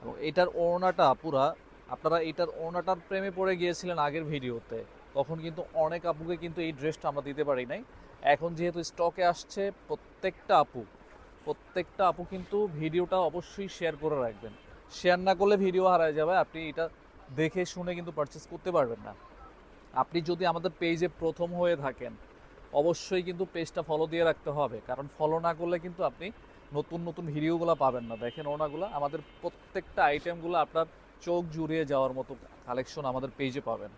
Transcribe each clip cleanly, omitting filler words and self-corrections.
এবং এটার ওড়নাটা পুরা, আপনারা এটার ওড়নাটার প্রেমে পড়ে গিয়েছিলেন আগের ভিডিওতে। তখন কিন্তু অনেক আপুকে কিন্তু এই ড্রেসটা আমরা দিতে পারি নাই। এখন যেহেতু স্টকে আসছে, প্রত্যেকটা আপু কিন্তু ভিডিওটা অবশ্যই শেয়ার করে রাখবেন। শেয়ার না করলে ভিডিও হারায় যাবে, আপনি এটা দেখে শুনে কিন্তু পারচেস করতে পারবেন না। আপনি যদি আমাদের পেজে প্রথম হয়ে থাকেন, অবশ্যই কিন্তু পেজটা ফলো দিয়ে রাখতে হবে, কারণ ফলো না করলে কিন্তু আপনি নতুন নতুন ভিডিওগুলো পাবেন না। দেখেন ওনাগুলো, আমাদের প্রত্যেকটা আইটেমগুলো আপনার চোখ জুড়িয়ে যাওয়ার মতো কালেকশন আমাদের পেজে পাবেন।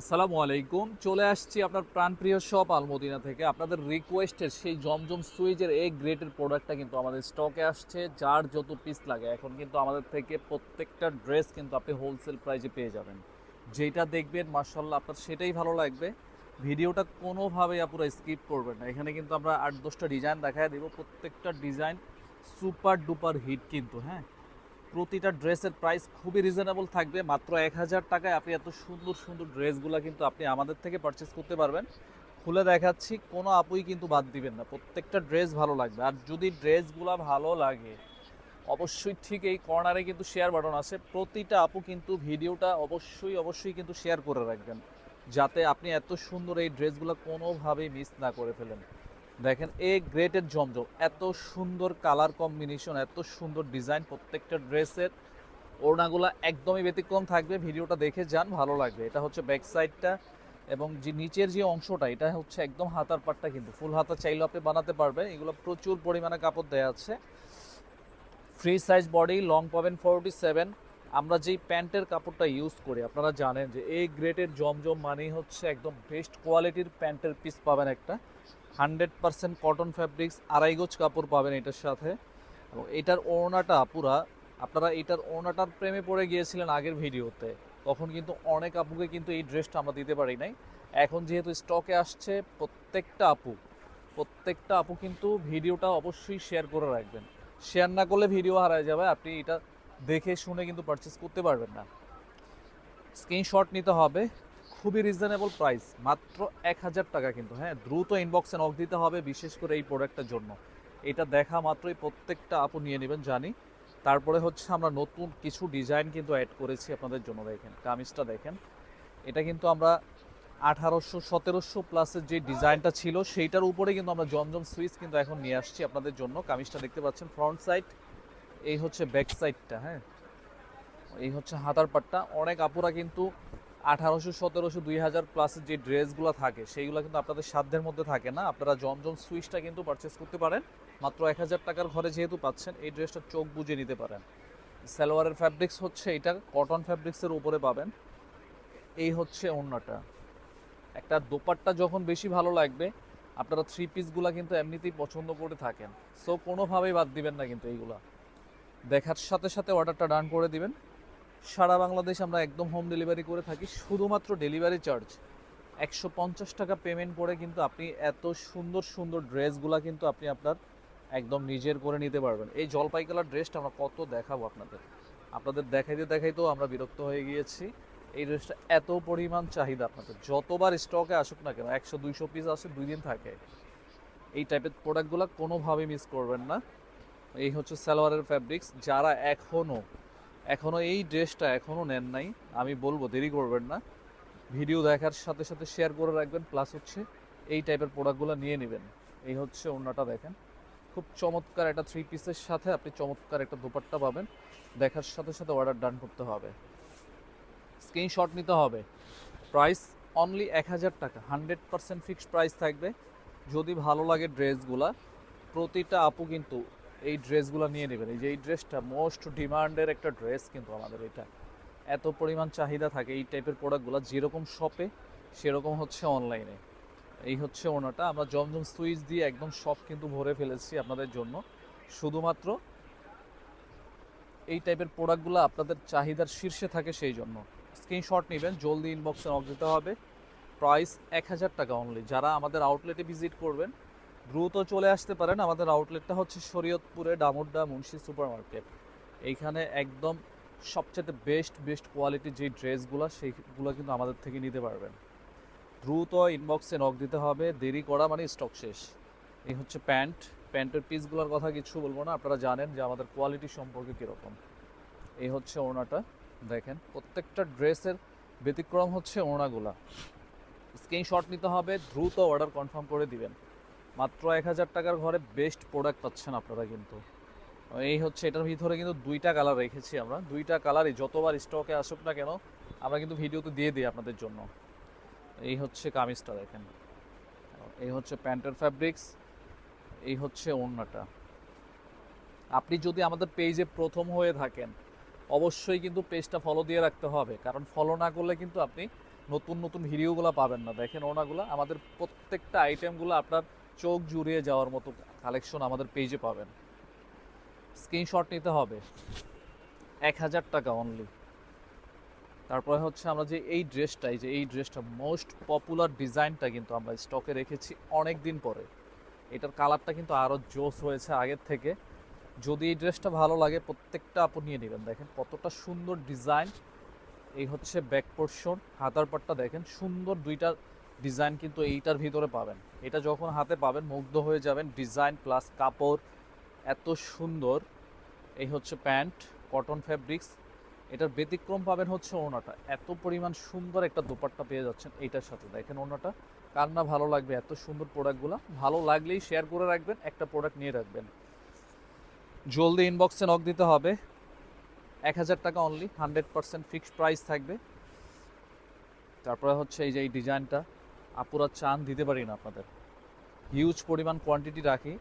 আসসালামু আলাইকুম, চলে আসছি আপনার প্রাণপ্রিয় শপ আলমদিনা থেকে। আপনাদের রিকোয়েস্টের সেই জমজম সুইজের এ গ্রেটের প্রোডাক্টটা কিন্তু আমাদের স্টকে আসছে। যার যত পিস লাগে এখন কিন্তু আমাদের থেকে প্রত্যেকটা ড্রেস কিন্তু আপনি হোলসেল প্রাইসে পেয়ে যাবেন। যেটা দেখবেন মাশাআল্লাহ আপনার সেটাই ভালো লাগবে। ভিডিওটা কোনোভাবেই আপনারা স্কিপ করবেন না। এখানে কিন্তু আমরা 8-10টা ডিজাইন দেখায় দেবো, প্রত্যেকটা ডিজাইন সুপার ডুপার হিট কিন্তু। হ্যাঁ, প্রতিটা ড্রেসের প্রাইস খুবই রিজনেবল থাকবে। মাত্র 1000 টাকায় আপনি এত সুন্দর সুন্দর ড্রেসগুলো কিন্তু আপনি আমাদের থেকে পারচেস করতে পারবেন। খুলে দেখাচ্ছি, কোনো আপুই কিন্তু বাদ দিবেন না, প্রত্যেকটা ড্রেস ভালো লাগবে। আর যদি ড্রেসগুলো ভালো লাগে, অবশ্যই ঠিক এই কর্নারে কিন্তু শেয়ার বাটন আছে, প্রতিটা আপু কিন্তু ভিডিওটা অবশ্যই কিন্তু শেয়ার করে রাখবেন, যাতে আপনি এত সুন্দর এই ড্রেসগুলো কোনোভাবেই মিস না করে ফেলেন। দেখেন এ গ্রেটের জমজম, এত সুন্দর কালার কম্বিনেশন, এত সুন্দর ডিজাইন প্রত্যেকটা ড্রেসের। ওড়নাগুলো একদমই ব্যতিক্রম থাকবে, ভিডিওটা দেখে যান, ভালো লাগবে। এটা হচ্ছে ব্যাক সাইডটা, এবং যে নিচের যে অংশটা এটা হচ্ছে একদম হাতার পাটটা, কিন্তু ফুল হাতা চাইলেও আপনি বানাতে পারবেন। এগুলো প্রচুর পরিমাণে কাপড় দেওয়া আছে। ফ্রি সাইজ বডি, লং পাবেন 47। আমরা যেই প্যান্টের কাপড়টা ইউজ করি, আপনারা জানেন যে এই গ্রেটের জমজম মানেই হচ্ছে একদম বেস্ট কোয়ালিটির প্যান্টের পিস পাবেন একটা। 100% কটন ফ্যাব্রিক্স, আড়াই গজ কাপড় পাবেন এটার সাথে। এবং এটার ওড়নাটা পুরা, আপনারা এটার ওড়নাটার প্রেমে পড়ে গিয়েছিলেন আগের ভিডিওতে। তখন কিন্তু অনেক আপুকে কিন্তু এই ড্রেসটা আমরা দিতে পারি নাই। এখন যেহেতু স্টকে আসছে, প্রত্যেকটা আপু কিন্তু ভিডিওটা অবশ্যই শেয়ার করে রাখবেন। শেয়ার না করলে ভিডিও হারায় যাবে, আপনি এটা দেখে শুনে কিন্তু পারচেস করতে পারবেন না। স্ক্রিনশট নিতে হবে। খুবই রিজনেবল প্রাইস, মাত্র 1000 টাকা কিন্তু। হ্যাঁ, দ্রুত ইনবক্সে নক দিতে হবে, বিশেষ করে এই প্রোডাক্টটার জন্য। এটা দেখা মাত্রই প্রত্যেকটা আপু নিয়ে নেবেন জানি। তারপরে হচ্ছে আমরা নতুন কিছু ডিজাইন কিন্তু অ্যাড করেছি আপনাদের জন্য। দেখেন কামিজটা দেখেন, এটা কিন্তু আমরা 1800-1700 প্লাসের যে ডিজাইনটা ছিল সেইটার উপরে কিন্তু আমরা জমজম সুইচ কিন্তু এখন নিয়ে আসছি আপনাদের জন্য। কামিজটা দেখতে পাচ্ছেন ফ্রন্ট সাইড, এই হচ্ছে ব্যাক সাইডটা। হ্যাঁ, এই হচ্ছে হাতার পাটটা। অনেক আপুরা কিন্তু 1800, 1700, 2000 প্লাসের যে ড্রেসগুলো থাকে সেইগুলো কিন্তু আপনাদের সাধ্যের মধ্যে থাকে না। আপনারা জমজম সুইচটা কিন্তু পারচেস করতে পারেন মাত্র 1000 টাকার ঘরে। যেহেতু পাচ্ছেন, এই ড্রেসটা চোখ বুজে নিতে পারেন। সালোয়ারের ফ্যাব্রিক্স হচ্ছে এটা কটন ফ্যাব্রিক্সের উপরে পাবেন। এই হচ্ছে ওড়নাটা। একটা দোপাট্টা যখন বেশি ভালো লাগবে, আপনারা থ্রি পিসগুলো কিন্তু এমনিতেই পছন্দ করে থাকেন। সো কোনোভাবেই বাদ দিবেন না কিন্তু এইগুলা। দেখার সাথে সাথে অর্ডারটা ডান করে দিবেন। সারা বাংলাদেশ আমরা একদম হোম ডেলিভারি করে থাকি। শুধুমাত্র ডেলিভারি চার্জ 150 টাকা পেমেন্ট করে কিন্তু আপনি এত সুন্দর সুন্দর ড্রেসগুলো কিন্তু আপনি আপনার একদম নিজের করে নিতে পারবেন। এই জলপাই কালার ড্রেসটা আমরা কত দেখাবো আপনাদের, দেখাইতে দেখাইতেও আমরা বিরক্ত হয়ে গিয়েছি। এই ড্রেসটা এত পরিমাণ চাহিদা, আপনাদের যতবার স্টকে আসুক না কেন, 100-200 পিস আসে, 2 দিন থাকে। এই টাইপের প্রোডাক্টগুলো কোনোভাবেই মিস করবেন না। এই হচ্ছে সালোয়ারের ফ্যাব্রিক্স। যারা এখনও এই ড্রেসটা এখনও নেন নাই, আমি বলবো দেরি করবেন না, ভিডিও দেখার সাথে সাথে শেয়ার করে রাখবেন, প্লাস হচ্ছে এই টাইপের প্রোডাক্টগুলো নিয়ে নেবেন। এই হচ্ছে ওড়নাটা দেখেন, খুব চমৎকার একটা থ্রি পিসের সাথে আপনি চমৎকার একটা দোপাট্টা পাবেন। দেখার সাথে সাথে অর্ডার ডান করতে হবে, স্ক্রিনশট নিতে হবে। প্রাইস অনলি 1000 টাকা, 100% ফিক্সড প্রাইস থাকবে। যদি ভালো লাগে ড্রেসগুলা, প্রতিটা আপু কিন্তু এই ড্রেসগুলো নিয়ে নেবেন। এই যে এই ড্রেসটা মোস্ট ডিমান্ডের একটা ড্রেস কিন্তু আমাদের এটা। এত পরিমাণ চাহিদা থাকে এই টাইপের প্রোডাক্টগুলো, যেরকম শপে সেরকম হচ্ছে অনলাইনে। এই হচ্ছে ওনাটা, আমরা জমজম সুইচ দিয়ে একদম শপ কিন্তু ভরে ফেলেছি আপনাদের জন্য। শুধুমাত্র এই টাইপের প্রোডাক্টগুলো আপনাদের চাহিদার শীর্ষে থাকে, সেই জন্য স্ক্রিনশট নেবেন, জলদি ইনবক্সে নক দিতে হবে। প্রাইস 1000 টাকা অনলি। যারা আমাদের আউটলেটে ভিজিট করবেন, দ্রুত চলে আসতে পারেন। আমাদের আউটলেটটা হচ্ছে শরীয়তপুরে ডামুড্ডা মুন্সি সুপার মার্কেট। এইখানে একদম সবচেয়ে বেস্ট কোয়ালিটির যে ড্রেসগুলো সেইগুলো কিন্তু আমাদের থেকে নিতে পারবেন। দ্রুত ইনবক্সে নক দিতে হবে, দেরি করা মানে স্টক শেষ। এই হচ্ছে প্যান্টের পিসগুলোর কথা কিছু বলবো না, আপনারা জানেন যে আমাদের কোয়ালিটি সম্পর্কে কীরকম। এই হচ্ছে ওড়নাটা, দেখেন প্রত্যেকটা ড্রেসের ব্যতিক্রম হচ্ছে ওড়নাগুলা। স্ক্রিনশট নিতে হবে, দ্রুত অর্ডার কনফার্ম করে দিবেন। মাত্র 1000 টাকার ঘরে বেস্ট প্রোডাক্ট পাচ্ছেন আপনারা কিন্তু। এই হচ্ছে এটার ভিতরে কিন্তু দুইটা কালার রেখেছি আমরা, দুইটা কালারই যতবার স্টকে আসুক না কেন আমরা কিন্তু ভিডিওতে দিয়ে দিই আপনাদের জন্য। এই হচ্ছে কামিজটা দেখেন, এই হচ্ছে প্যান্টের ফ্যাব্রিক্স, এই হচ্ছে ওড়নাটা। আপনি যদি আমাদের পেজে প্রথম হয়ে থাকেন অবশ্যই কিন্তু পেজটা ফলো দিয়ে রাখতে হবে, কারণ ফলো না করলে কিন্তু আপনি নতুন নতুন ভিডিওগুলো পাবেন না। দেখেন ওড়নাগুলো, আমাদের প্রত্যেকটা আইটেমগুলো আপনার চোখ জুড়িয়ে যাওয়ার মতো কালেকশন আমাদের পেজে পাবেন। স্ক্রিনশট নিতে হবে, 1000 টাকা অনলি। তারপরে হচ্ছে আমরা যে এই ড্রেসটা, এই যে এই ড্রেসটা মোস্ট পপুলার ডিজাইনটা কিন্তু আমরা স্টকে রেখেছি অনেক দিন পরে। এটার কালারটা কিন্তু আরও জোস হয়েছে আগের থেকে। যদি এই ড্রেসটা ভালো লাগে প্রত্যেকটা আপু নিয়ে নেবেন। দেখেন কতটা সুন্দর ডিজাইন। এই হচ্ছে ব্যাক পোর্শন, হাতার পাটটা দেখেন সুন্দর দুইটা ডিজাইন কিন্তু এইটার ভিতরে পাবেন। এটা যখন হাতে পাবেন মুগ্ধ হয়ে যাবেন, ডিজাইন প্লাস কাপড় এত সুন্দর। এই হচ্ছে প্যান্ট, কটন ফ্যাব্রিক্স। এটার ব্যতিক্রম পাবেন হচ্ছে ওড়নাটা, এত পরিমাণ সুন্দর একটা দোপাট্টা পেয়ে যাচ্ছেন এইটার সাথে। দেখেন ওড়নাটা, কার না ভালো লাগবে এত সুন্দর প্রোডাক্টগুলো। ভালো লাগলেই শেয়ার করে রাখবেন, একটা প্রোডাক্ট নিয়ে রাখবেন। জলদি ইনবক্সে নক দিতে হবে। 1000 টাকা অনলি, 100% ফিক্সড প্রাইস থাকবে। তারপরে হচ্ছে এই যে এই ডিজাইনটা আপুরা চান দিতে পারি না আপনাদের, হিউজ পরিমাণ কোয়ান্টিটি রাখি।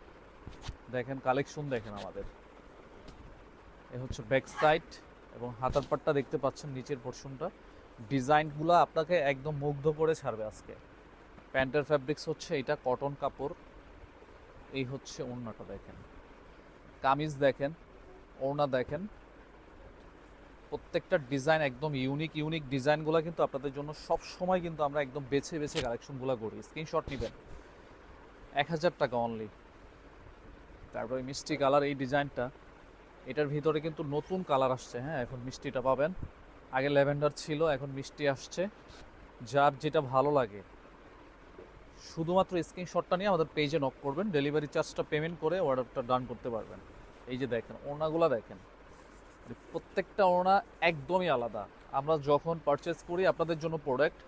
দেখেন কালেকশন দেখেন আমাদের। এ হচ্ছে ব্যাক সাইড এবং হাতার পাটটা দেখতে পাচ্ছেন, নিচের পোর্শনটা ডিজাইনগুলো আপনাকে একদম মুগ্ধ করে ছাড়বে আজকে। প্যান্টের ফ্যাব্রিক্স হচ্ছে এটা কটন কাপড়। এই হচ্ছে ওড়নাটা দেখেন, কামিজ দেখেন, ওড়না দেখেন। প্রত্যেকটা ডিজাইন একদম ইউনিক ইউনিক ডিজাইনগুলো কিন্তু আপনাদের জন্য সব সময় কিন্তু আমরা একদম বেছে বেছে কালেকশনগুলো করি। স্ক্রিনশট নেবেন, 1000 টাকা অনলি। তারপরে মিষ্টি কালার এই ডিজাইনটা, এটার ভিতরে কিন্তু নতুন কালার আসছে। হ্যাঁ, এখন মিষ্টিটা পাবেন, আগে ল্যাভেন্ডার ছিল এখন মিষ্টি আসছে। যার যেটা ভালো লাগে শুধুমাত্র স্ক্রিনশটটা নিয়ে আমাদের পেজে নক করবেন, ডেলিভারি চার্জটা পেমেন্ট করে অর্ডারটা ডান করতে পারবেন। এই যে দেখেন ওড়নাগুলো দেখেন, প্রত্যেকটা ওড়না একদমই আলাদা। আমরা যখন পারচেস করি আপনাদের জন্য প্রোডাক্ট,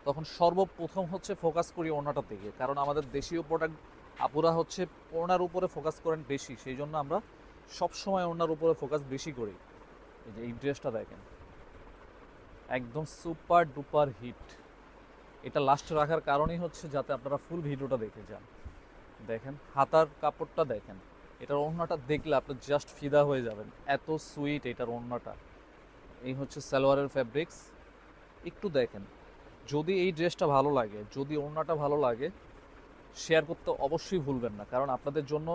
তখন সর্বপ্রথম হচ্ছে ফোকাস করি ওড়নাটার দিকে, কারণ আমাদের দেশীয় প্রোডাক্ট আপুরা হচ্ছে ওড়নার উপরে ফোকাস করেন বেশি, সেই জন্য আমরা সবসময় ওড়নার উপরে ফোকাস বেশি করি। এই যে এই ড্রেসটা দেখেন, একদম সুপার ডুপার হিট। এটা লাস্ট রাখার কারণই হচ্ছে যাতে আপনারা ফুল ভিডিওটা দেখে যান। দেখেন হাতার কাপড়টা দেখেন, এটার ওড়নাটা দেখলে আপনি জাস্ট ফিদা হয়ে যাবেন, এত সুইট এটার ওড়নাটা। এই হচ্ছে সালোয়ারের ফ্যাব্রিক্স, একটু দেখেন। যদি এই ড্রেসটা ভালো লাগে, যদি ওড়নাটা ভালো লাগে, শেয়ার করতে অবশ্যই ভুলবেন না, কারণ আপনাদের জন্য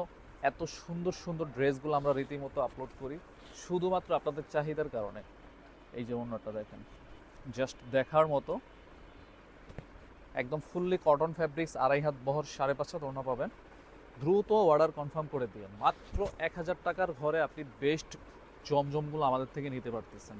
এত সুন্দর সুন্দর ড্রেসগুলো আমরা রীতিমতো আপলোড করি শুধুমাত্র আপনাদের চাহিদার কারণে। এই যে ওড়নাটা দেখেন, জাস্ট দেখার মতো, একদম ফুললি কটন ফ্যাব্রিক্স, 2.5 হাত বহর, 5.5 হাত ওড়না পাবেন। দ্রুত অর্ডার কনফার্ম করে দিয়ে মাত্র 1000 টাকার ঘরে আপনি বেস্ট জমজমগুলো আমাদের থেকে নিতে পারতেছেন।